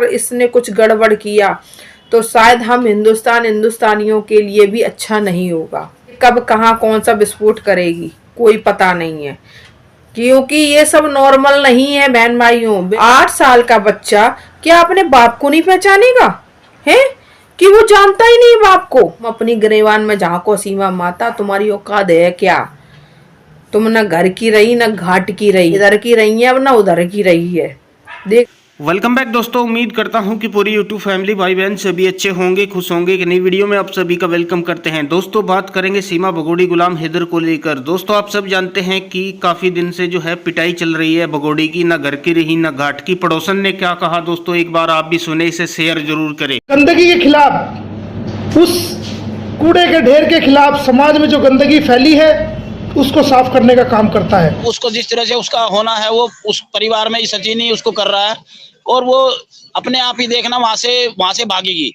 इसने कुछ गड़बड़ किया तो शायद हम हिंदुस्तानियों के लिए भी अच्छा नहीं होगा। कब कहाँ कौन सा विस्फोट करेगी कोई पता नहीं है, क्योंकि ये सब नॉर्मल नहीं है बहन भाइयों। 8 साल का बच्चा क्या अपने बाप को नहीं पहचानेगा है कि वो जानता ही नहीं बाप को। अपनी गिरेबान में झांको सीमा माता, तुम्हारी औकात है क्या? तुम न घर की रही न घाट की रही, इधर की रही है अब न उधर की रही है। देख, वेलकम बैक दोस्तों। उम्मीद करता हूं कि पूरी यूट्यूब फैमिली भाई बहन सभी अच्छे होंगे, खुश होंगे। एक नई वीडियो में आप सभी का वेलकम करते हैं। दोस्तों बात करेंगे सीमा भगोड़ी गुलाम हैदर को लेकर। दोस्तों आप सब जानते हैं कि काफी दिन से जो है पिटाई चल रही है भगोड़ी की, ना घर की रही ना घाट की। पड़ोसन ने क्या कहा दोस्तों, एक बार आप भी सुने, इसे शेयर जरूर करें। गंदगी के खिलाफ, उस कूड़े के ढेर के खिलाफ, समाज में जो गंदगी फैली है उसको साफ करने का काम करता है। उसको जिस तरह से उसका होना है वो उस परिवार में ही सचिन ही उसको कर रहा है, और वो अपने आप ही देखना वहां से भागेगी।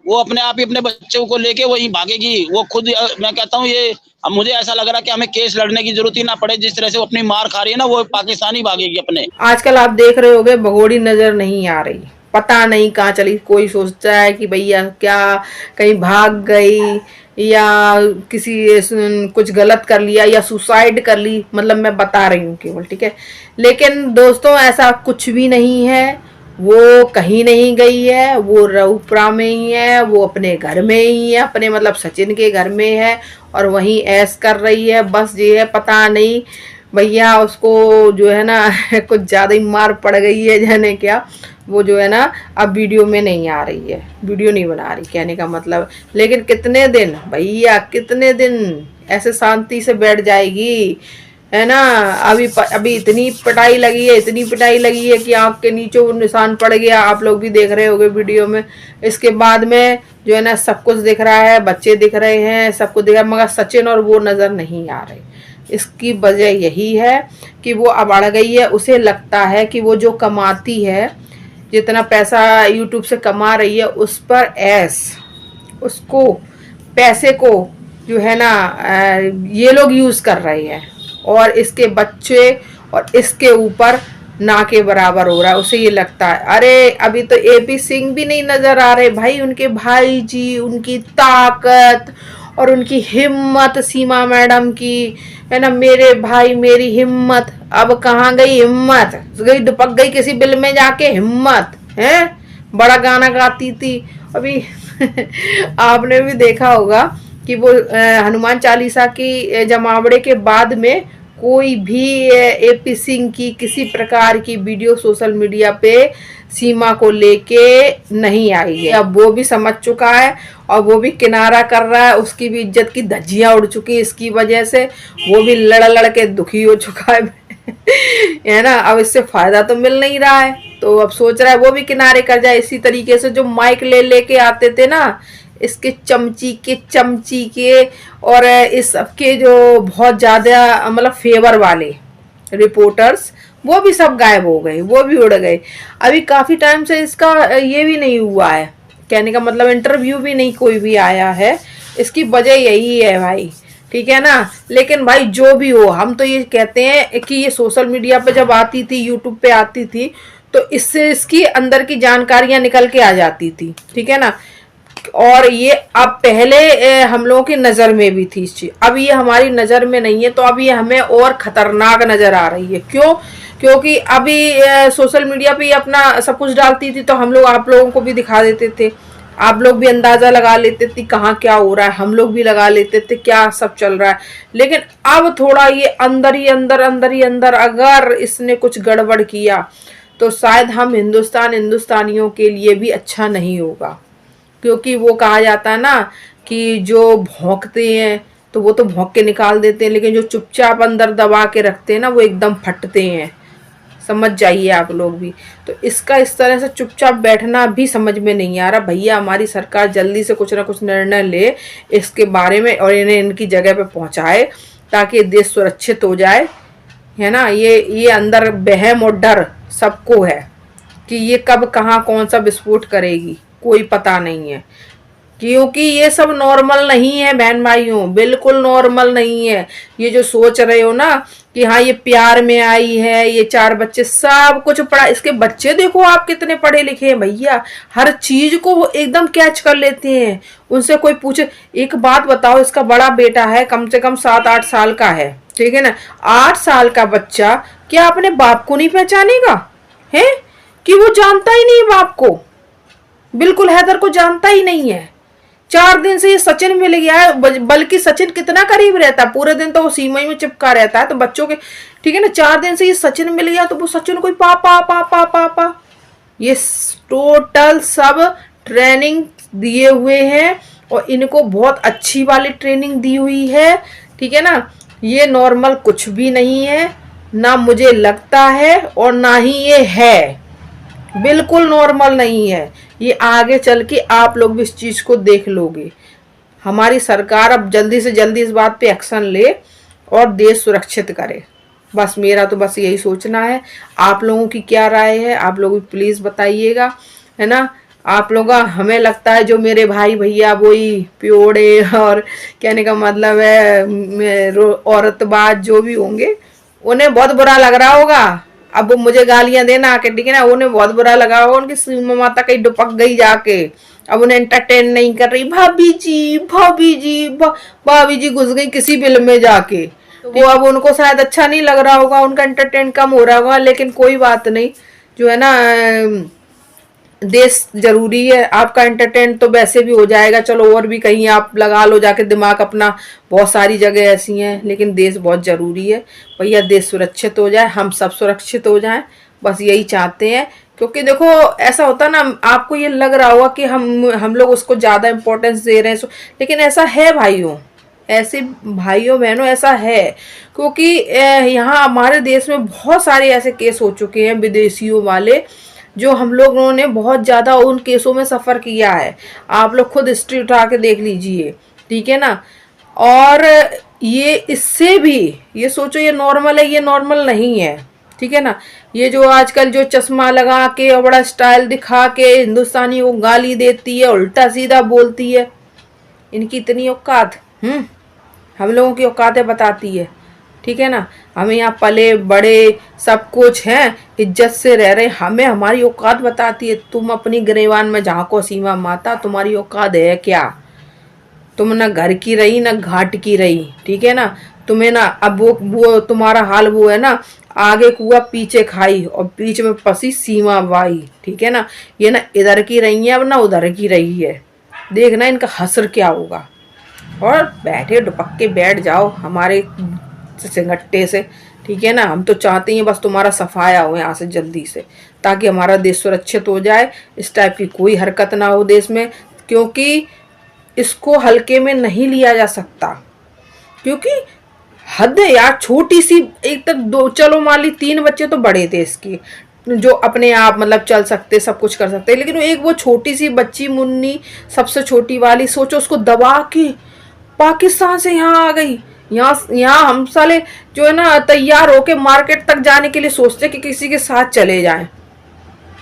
वो अपने आप ही अपने बच्चों को लेके वही भागेगी। वो खुद, मैं कहता हूँ ये, अब मुझे ऐसा लग रहा है कि हमें केस लड़ने की जरूरत ही ना पड़े। जिस तरह से वो अपनी मार खा रही है ना, वो पाकिस्तानी भागेगी अपने। आजकल आप देख रहे होगे भगोड़ी नजर नहीं आ रही, पता नहीं कहाँ चली। कोई सोचता है कि भैया क्या कहीं भाग गई या किसी कुछ गलत कर लिया या सुसाइड कर ली, मतलब मैं बता रही हूँ केवल, ठीक है। लेकिन दोस्तों ऐसा कुछ भी नहीं है, वो कहीं नहीं गई है, वो रऊपुरा में ही है, वो अपने घर में ही है, अपने मतलब सचिन के घर में है और वहीं ऐश कर रही है। बस ये है, पता नहीं भैया उसको जो है ना कुछ ज़्यादा ही मार पड़ गई है, जाने क्या। वो जो है ना अब वीडियो में नहीं आ रही है, वीडियो नहीं बना रही, कहने का मतलब। लेकिन कितने दिन भैया, कितने दिन ऐसे शांति से बैठ जाएगी, है ना। अभी इतनी पिटाई लगी है, इतनी पिटाई लगी है कि आंख के नीचे वो निशान पड़ गया। आप लोग भी देख रहे होगे वीडियो में। इसके बाद में जो है ना सब कुछ दिख रहा है, बच्चे दिख रहे हैं, सब कुछ दिख रहा है, मगर सचिन और वो नजर नहीं आ रहे। इसकी वजह यही है कि वो अब अड़ गई है। उसे लगता है कि वो जो कमाती है, जितना पैसा यूट्यूब से कमा रही है, उस पर उसको पैसे को जो है ना ये लोग यूज कर रहे हैं और इसके बच्चे और इसके ऊपर ना के बराबर हो रहा है। उसे ये लगता है अरे अभी तो एपी सिंह भी नहीं नजर आ रहे भाई, उनके भाई जी, उनकी ताकत और उनकी हिम्मत, सीमा मैडम की, है ना। मेरे भाई मेरी हिम्मत, अब कहाँ गई हिम्मत? गई दुपक गई किसी बिल में जाके हिम्मत, है। बड़ा गाना गाती थी अभी आपने भी देखा होगा कि वो हनुमान चालीसा की जमावड़े के बाद में कोई भी एपी सिंह की किसी प्रकार की वीडियो सोशल मीडिया पे सीमा को लेके नहीं आई है। अब वो भी समझ चुका है और वो भी किनारा कर रहा है। उसकी भी इज्जत की धज्जियां उड़ चुकी है इसकी वजह से। वो भी लड़ के दुखी हो चुका है है ना। अब इससे फायदा तो मिल नहीं रहा है, तो अब सोच रहा है वो भी किनारे कर जाए। इसी तरीके से जो माइक लेके आते थे ना, इसके चमची के और इस सबके जो बहुत ज्यादा मतलब फेवर वाले रिपोर्टर्स, वो भी सब गायब हो गए, वो भी उड़ गए। अभी काफी टाइम से इसका ये भी नहीं हुआ है, कहने का मतलब इंटरव्यू भी नहीं कोई भी आया है। इसकी वजह यही है भाई, ठीक है ना। लेकिन भाई जो भी हो, हम तो ये कहते हैं कि ये सोशल मीडिया पे जब आती थी, यूट्यूब पे आती थी, तो इससे इसकी अंदर की जानकारियां निकल के आ जाती थी, ठीक है ना। और ये अब पहले हम लोगों की नजर में भी थी इस चीज, अब ये हमारी नजर में नहीं है, तो अब ये हमें और खतरनाक नजर आ रही है। क्यों? क्योंकि अभी सोशल मीडिया पे अपना सब कुछ डालती थी तो हम लोग आप लोगों को भी दिखा देते थे, आप लोग भी अंदाजा लगा लेते थे कहाँ क्या हो रहा है, हम लोग भी लगा लेते थे क्या सब चल रहा है। लेकिन अब थोड़ा ये अंदर ही अंदर अगर इसने कुछ गड़बड़ किया तो शायद हम हिंदुस्तानियों के लिए भी अच्छा नहीं होगा। क्योंकि वो कहा जाता है ना कि जो भौंकते हैं तो वो तो भौंक के निकाल देते हैं, लेकिन जो चुपचाप अंदर दबा के रखते हैं ना, वो एकदम फटते हैं। समझ जाइए आप लोग भी। तो इसका इस तरह से चुपचाप बैठना भी समझ में नहीं आ रहा। भैया हमारी सरकार जल्दी से कुछ ना कुछ निर्णय ले इसके बारे में और इन्हें इनकी जगह पे पहुंचाए ताकि देश सुरक्षित हो जाए, है ना। ये अंदर बहम और डर सबको है कि ये कब कहाँ कौन सा विस्फोट करेगी, कोई पता नहीं है। क्योंकि ये सब नॉर्मल नहीं है बहन भाइयों, बिल्कुल नॉर्मल नहीं है। ये जो सोच रहे हो ना कि हाँ ये प्यार में आई है, ये 4 बच्चे, सब कुछ पढ़ा। इसके बच्चे देखो आप कितने पढ़े लिखे हैं भैया, हर चीज को वो एकदम कैच कर लेते हैं। उनसे कोई पूछे, एक बात बताओ, इसका बड़ा बेटा है, कम से कम 7-8 साल का है, ठीक है ना। 8 साल का बच्चा क्या अपने बाप को नहीं पहचानेगा, है कि वो जानता ही नहीं बाप को, बिल्कुल हैदर को जानता ही नहीं है। 4 दिन से ये सचिन मिल गया है, बल्कि सचिन कितना करीब रहता है, पूरे दिन तो वो सीमा में चिपका रहता है, तो बच्चों के, ठीक है ना। 4 दिन से ये सचिन मिल गया तो वो सचिन को पापा पापा पापा, ये टोटल सब ट्रेनिंग दिए हुए हैं और इनको बहुत अच्छी वाली ट्रेनिंग दी हुई है, ठीक है ना। ये नॉर्मल कुछ भी नहीं है, ना मुझे लगता है और ना ही ये है, बिल्कुल नॉर्मल नहीं है। ये आगे चल के आप लोग भी इस चीज को देख लोगे। हमारी सरकार अब जल्दी से जल्दी इस बात पे एक्शन ले और देश सुरक्षित करे, बस मेरा तो बस यही सोचना है। आप लोगों की क्या राय है, आप लोग प्लीज बताइएगा, है ना। आप लोग, हमें लगता है जो मेरे भाई भैया वही प्योड़े और कहने का मतलब है औरतबाज जो भी होंगे, उन्हें बहुत बुरा लग रहा होगा। अब वो मुझे गालियां देना आके, ठीक है ना, उन्हें बहुत बुरा लगा होगा, उनकी सीमा माता कहीं दुपक गई जाके, अब उन्हें एंटरटेन नहीं कर रही, भाभी जी भाभी जी भाभी जी घुस गई किसी फिल्म में जाके, तो वो अब उनको शायद अच्छा नहीं लग रहा होगा, उनका एंटरटेन कम हो रहा होगा। लेकिन कोई बात नहीं, जो है ना, देश जरूरी है, आपका एंटरटेन तो वैसे भी हो जाएगा, चलो और भी कहीं आप लगा लो जाके दिमाग अपना, बहुत सारी जगह ऐसी हैं, लेकिन देश बहुत जरूरी है भैया। देश सुरक्षित हो जाए, हम सब सुरक्षित हो जाएं, बस यही चाहते हैं। क्योंकि देखो ऐसा होता ना, आपको ये लग रहा होगा कि हम लोग उसको ज्यादा इम्पोर्टेंस दे रहे हैं, लेकिन ऐसा है भाइयों, ऐसे भाइयों बहनों ऐसा है। क्योंकि यहाँ हमारे देश में बहुत सारे ऐसे केस हो चुके हैं विदेशियों वाले, जो हम लोगों ने बहुत ज्यादा उन केसों में सफर किया है। आप लोग खुद हिस्ट्री उठा के देख लीजिए, ठीक है ना। और ये इससे भी ये सोचो ये नॉर्मल है, ये नॉर्मल नहीं है, ठीक है ना। ये जो आजकल जो चश्मा लगा के और बड़ा स्टाइल दिखा के हिंदुस्तानी को गाली देती है, उल्टा सीधा बोलती है, इनकी इतनी औकात हम लोगों की औकातें बताती है, ठीक है ना। हमें यहाँ पले बड़े सब कुछ हैं, इज्जत से रह रहे, हमें हमारी औकात बताती है। तुम अपनी गिरेबान में झांको सीमा माता, तुम्हारी औकात है क्या? तुम ना घर की रही ना घाट की रही, ठीक है ना। तुम्हें ना अब वो तुम्हारा हाल वो है ना, आगे कुआ पीछे खाई और बीच में फंसी सीमा बाई, ठीक है ना। ये ना इधर की रही है अब ना उधर की रही है, देखना इनका हसर क्या होगा। और बैठे दुपक के बैठ जाओ हमारे सिंगट्टे से, ठीक है ना। हम तो चाहते हैं बस तुम्हारा सफाया हो यहाँ से जल्दी से, ताकि हमारा देश सुरक्षित हो जाए, इस टाइप की कोई हरकत ना हो देश में। क्योंकि इसको हल्के में नहीं लिया जा सकता, क्योंकि हद है यार। छोटी सी एक तक दो, चलो मान ली 3 बच्चे तो बड़े थे इसकी, जो अपने आप मतलब चल सकते, सब कुछ कर सकते, लेकिन एक वो छोटी सी बच्ची मुन्नी, सबसे छोटी वाली, सोचो उसको दबा के पाकिस्तान से यहाँ आ गई। यहाँ हम साले जो है ना तैयार होके मार्केट तक जाने के लिए सोचते कि किसी के साथ चले जाएं,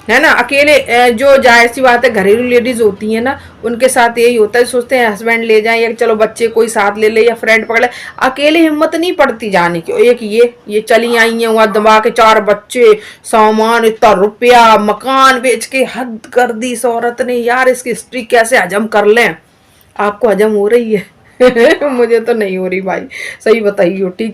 है ना। अकेले जो जाहिर सी बात है घरेलू लेडीज होती है ना, उनके साथ यही होता है, सोचते हैं हस्बैंड ले जाएं या चलो बच्चे कोई साथ ले ले या फ्रेंड पकड़ ले, अकेले हिम्मत नहीं पड़ती जाने की। एक ये चली आई है वहां दबा के, 4 बच्चे, सामान, इतना रुपया, मकान बेच के हद कर दी इस औरत ने। यार इसकी हिस्ट्री कैसे हजम कर लें? आपको हजम हो रही है? मुझे तो नहीं हो रही भाई, सही बताइए, ठीक है।